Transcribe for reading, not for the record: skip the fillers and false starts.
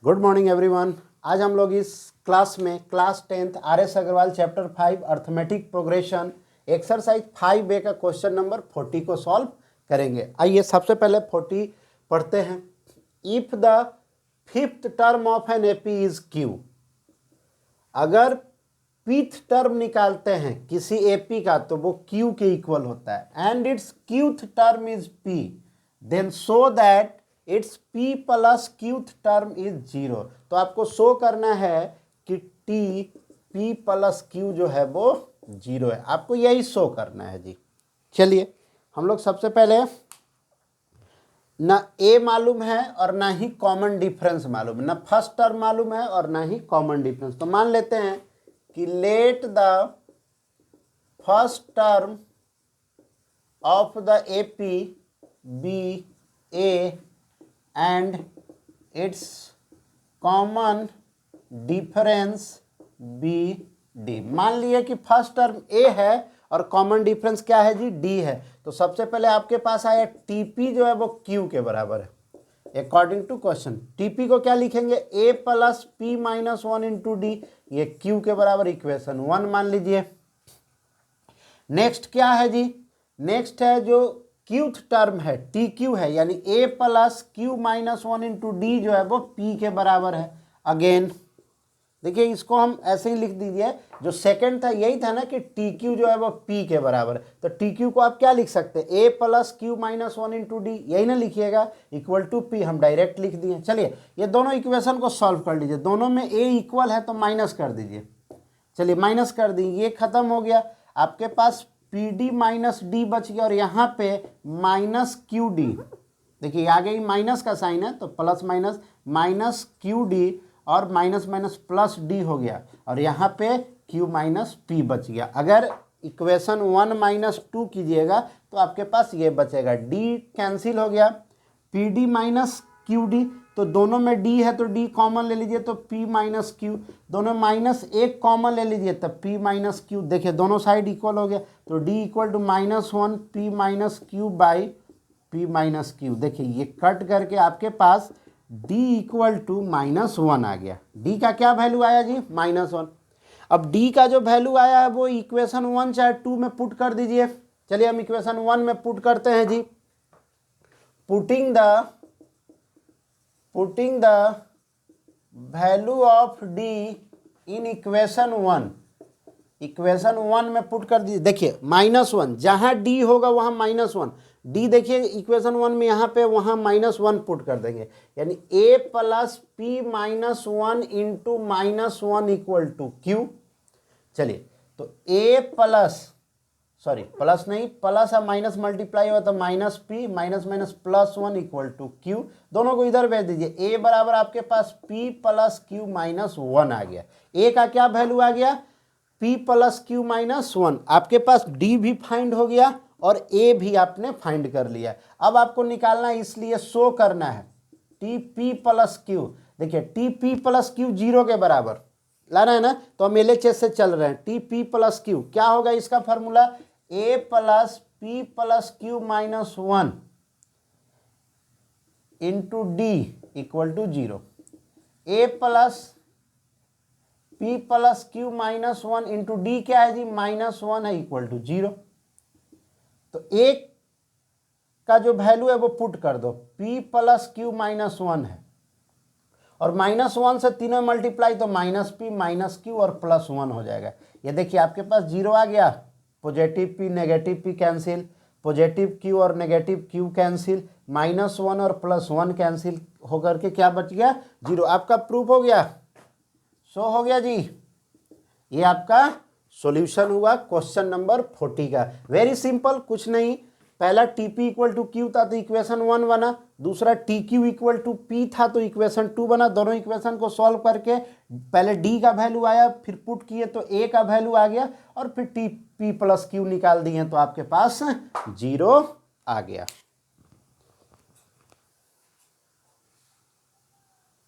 Good morning everyone. आज हम लोग इस क्लास में class 10th RS Agarwal chapter 5 arithmetic progression exercise 5A का क्वेश्चन नंबर 40 को सॉल्व करेंगे। आइए सबसे पहले 40 पढ़ते हैं। If the fifth term of an AP is Q, अगर फिफ्थ टर्म निकालते हैं किसी एपी का तो वो क्यू के इक्वल होता है। And its qth term is p, then show that its p plus qth term is zero. तो आपको शो करना है कि टी पी प्लस क्यू जो है वो जीरो है, आपको यही शो करना है जी। चलिए हम लोग सबसे पहले ना ए मालूम है और ना ही कॉमन डिफरेंस मालूम है, ना फर्स्ट टर्म मालूम है और ना ही कॉमन डिफरेंस। तो मान लेते हैं कि let the first term of the AP be a and its common difference b d। मान लिए कि फर्स्ट टर्म a है और कॉमन डिफरेंस क्या है जी, d है। तो सबसे पहले आपके पास आया tp जो है वो q के बराबर है। अकॉर्डिंग टू क्वेश्चन tp को क्या लिखेंगे, a plus p minus 1 into D, ये q के बराबर इक्वेशन 1 मान लीजिए। नेक्स्ट क्या है जी, नेक्स्ट है जो क्यूथ टर्म है टी क्यू है, यानी a plus q minus 1 into D जो है वो p के बराबर है। अगेन देखिए इसको हम ऐसे ही लिख दीजिए, जो सेकंड था यही था ना कि टी क्यू जो है वो p के बराबर है। तो टी क्यू को आप क्या लिख सकते हैं, a plus q minus 1 into D, यही ना लिखिएगा, इक्वल टू p, हम डायरेक्ट लिख दिए। चलिए ये दोनों इक्वेशन को सॉल्व कर लीजिए, दोनों में a इक्वल है तो माइनस कर दीजिए। चलिए माइनस कर दी, ये खत्म हो गया। आपके पास पी डी माइनस डी बच गया और यहाँ पे माइनस क्यू डी, देखिए आ गई माइनस का साइन है तो plus minus minus Q D और माइनस माइनस प्लस डी हो गया और यहाँ पे क्यू माइनस पी बच गया। अगर इक्वेशन 1 माइनस 2 कीजिएगा तो आपके पास ये बचेगा, डी कैंसिल हो गया, P D minus Q D, तो दोनों में d है तो d कॉमन ले लीजिए तो p माइनस क्यू, दोनों माइनस एक कॉमन ले लीजिए तब p माइनस क्यू। देखिए दोनों साइड इक्वल हो गया तो d equal to minus 1 p minus q by p minus q. देखिए ये कट करके आपके पास d इक्वल टू माइनस 1 आ गया। d का क्या वैल्यू आया जी, माइनस 1। अब d का जो वैल्यू आया है वो इक्वेशन 1 चाहे 2 में पुट कर दीजिए। चलिए हम इक्वेशन 1 में पुट करते हैं जी। putting the value of d in equation 1, equation 1 में पुट कर दीजिए। देखिए माइनस 1, जहाँ d होगा वहाँ माइनस 1, d देखिए इक्वेशन 1 में यहाँ पे वहाँ माइनस 1 पुट कर देंगे, यानी a plus p minus 1 into minus 1 equal to q. चलिए तो a प्लस सॉरी प्लस नहीं, प्लस और माइनस मल्टीप्लाई हुआ तो minus p minus minus plus 1 equal to q, दोनों को इधर भेज दीजिए। a बराबर आपके पास p प्लस क्यू माइनस 1 आ गया। a का क्या वैल्यू आ गया, p प्लस क्यू माइनस 1। आपके पास d भी फाइंड हो गया और a भी आपने फाइंड कर लिया। अब आपको निकालना है, इसलिए शो करना है टी पी प्लस क्यू। देखिए T P plus Q zero के बराबर लाना है ना, तो हम LHS से चल रहे हैं। टी पी प्लस क्यू क्या होगा इसका formula, a plus p plus q minus 1 into d equal to zero. a plus p plus q minus 1 into d क्या है जी, माइनस 1 है इक्वल टू जीरो। तो a का जो वैल्यू है वो पुट कर दो, p प्लस क्यू माइनस 1 है और माइनस 1 से तीनों मल्टीप्लाई तो माइनस पी माइनस क्यू और प्लस 1 हो जाएगा। ये देखिए आपके पास जीरो आ गया, positive p negative p cancel, positive q और नेगेटिव q कैंसिल, माइनस 1 और प्लस 1 कैंसिल होकर के क्या बच गया, जीरो। आपका प्रूफ हो गया, शो हो गया जी। ये आपका सॉल्यूशन हुआ क्वेश्चन नंबर 40 का। वेरी सिंपल, कुछ नहीं, पहला TP इक्वल टू क्यू था तो इक्वेशन 1 बना, दूसरा TQ इक्वल टू P था तो इक्वेशन 2 बना। दोनों इक्वेशन को सॉल्व करके पहले D का वैल्यू आया, फिर पुट किए तो A का वैल्यू आ गया और फिर TP प्लस Q निकाल दिए तो आपके पास जीरो आ गया।